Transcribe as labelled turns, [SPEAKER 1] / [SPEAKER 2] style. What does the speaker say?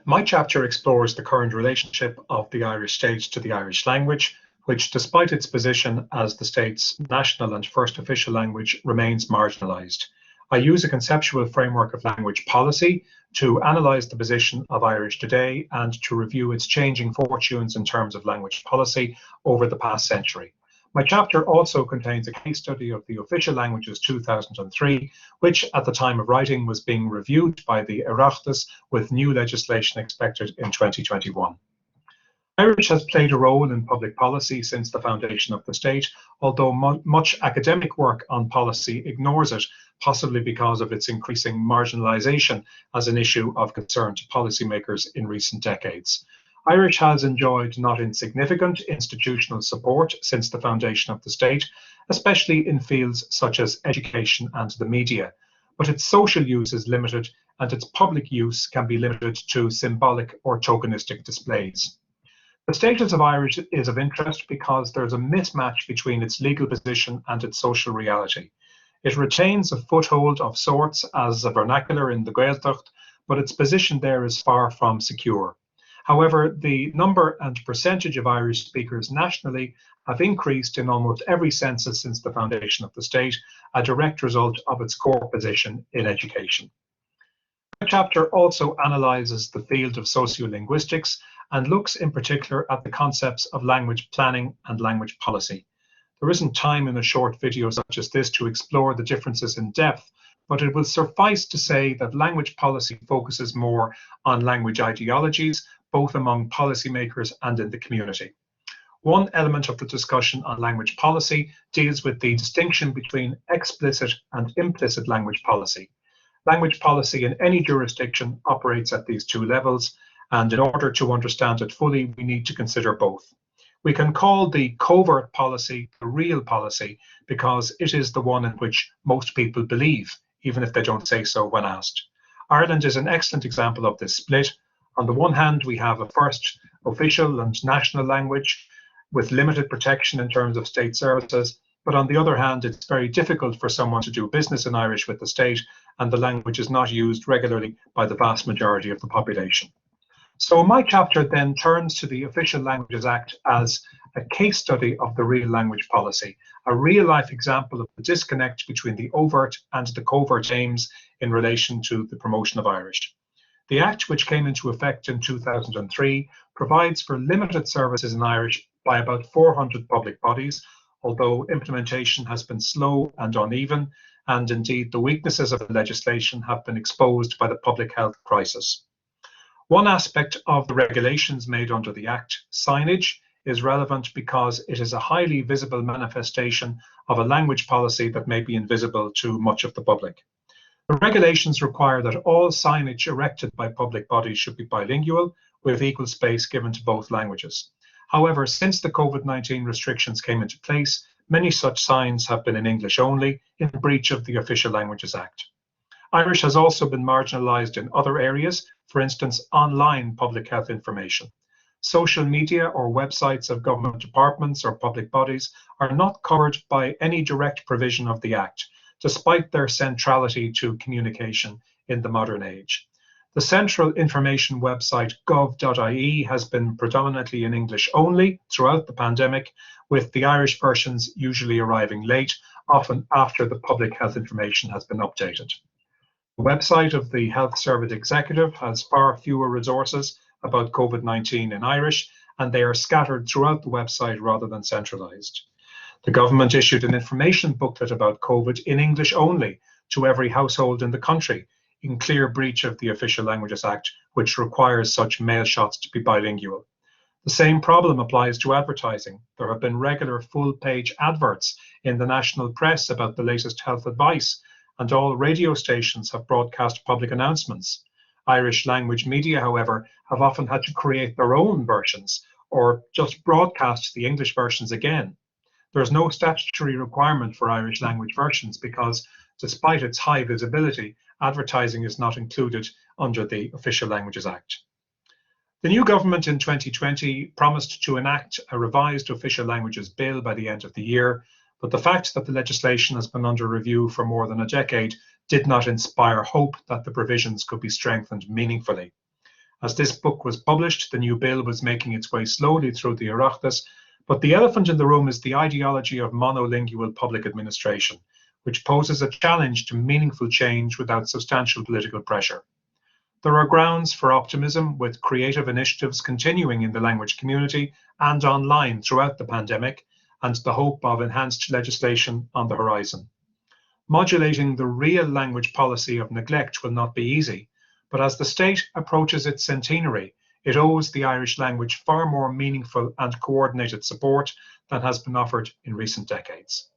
[SPEAKER 1] My chapter explores the current relationship of the Irish state to the Irish language, which, despite its position as the state's national and first official language, remains marginalised. I use a conceptual framework of language policy to analyse the position of Irish today and to review its changing fortunes in terms of language policy over the past century. My chapter also contains a case study of the Official Languages 2003, which at the time of writing was being reviewed by the Oireachtas with new legislation expected in 2021. Irish has played a role in public policy since the foundation of the state, although much academic work on policy ignores it, possibly because of its increasing marginalisation as an issue of concern to policymakers in recent decades. Irish has enjoyed not insignificant institutional support since the foundation of the state, especially in fields such as education and the media. But its social use is limited and its public use can be limited to symbolic or tokenistic displays. The status of Irish is of interest because there is a mismatch between its legal position and its social reality. It retains a foothold of sorts as a vernacular in the Gaeltacht, but its position there is far from secure. However, the number and percentage of Irish speakers nationally have increased in almost every census since the foundation of the state, a direct result of its core position in education. The chapter also analyses the field of sociolinguistics and looks in particular at the concepts of language planning and language policy. There isn't time in a short video such as this to explore the differences in depth, but it will suffice to say that language policy focuses more on language ideologies, both among policymakers and in the community. One element of the discussion on language policy deals with the distinction between explicit and implicit language policy. Language policy in any jurisdiction operates at these two levels, and in order to understand it fully, we need to consider both. We can call the covert policy the real policy because it is the one in which most people believe, even if they don't say so when asked. Ireland is an excellent example of this split. On the one hand, we have a first official and national language with limited protection in terms of state services, but on the other hand, it's very difficult for someone to do business in Irish with the state, and the language is not used regularly by the vast majority of the population. So my chapter then turns to the Official Languages Act as a case study of the real language policy, a real-life example of the disconnect between the overt and the covert aims in relation to the promotion of Irish. The Act, which came into effect in 2003, provides for limited services in Irish by about 400 public bodies, although implementation has been slow and uneven, and indeed the weaknesses of the legislation have been exposed by the public health crisis. One aspect of the regulations made under the Act, signage, is relevant because it is a highly visible manifestation of a language policy that may be invisible to much of the public. The regulations require that all signage erected by public bodies should be bilingual, with equal space given to both languages. However, since the COVID-19 restrictions came into place, many such signs have been in English only, in breach of the Official Languages Act. Irish has also been marginalised in other areas, for instance, online public health information. Social media or websites of government departments or public bodies are not covered by any direct provision of the Act, despite their centrality to communication in the modern age. The central information website gov.ie has been predominantly in English only throughout the pandemic, with the Irish versions usually arriving late, often after the public health information has been updated. The website of the Health Service Executive has far fewer resources about COVID-19 in Irish, and they are scattered throughout the website rather than centralised. The government issued an information booklet about COVID in English only to every household in the country, in clear breach of the Official Languages Act, which requires such mail shots to be bilingual. The same problem applies to advertising. There have been regular full-page adverts in the national press about the latest health advice, and all radio stations have broadcast public announcements. Irish language media, however, have often had to create their own versions or just broadcast the English versions again. There is no statutory requirement for Irish language versions because, despite its high visibility, advertising is not included under the Official Languages Act. The new government in 2020 promised to enact a revised official languages bill by the end of the year, but the fact that the legislation has been under review for more than a decade did not inspire hope that the provisions could be strengthened meaningfully. As this book was published, the new bill was making its way slowly through the Oireachtas, but the elephant in the room is the ideology of monolingual public administration, which poses a challenge to meaningful change without substantial political pressure. There are grounds for optimism, with creative initiatives continuing in the language community and online throughout the pandemic, and the hope of enhanced legislation on the horizon. Modulating the real language policy of neglect will not be easy, but as the state approaches its centenary, it owes the Irish language far more meaningful and coordinated support than has been offered in recent decades.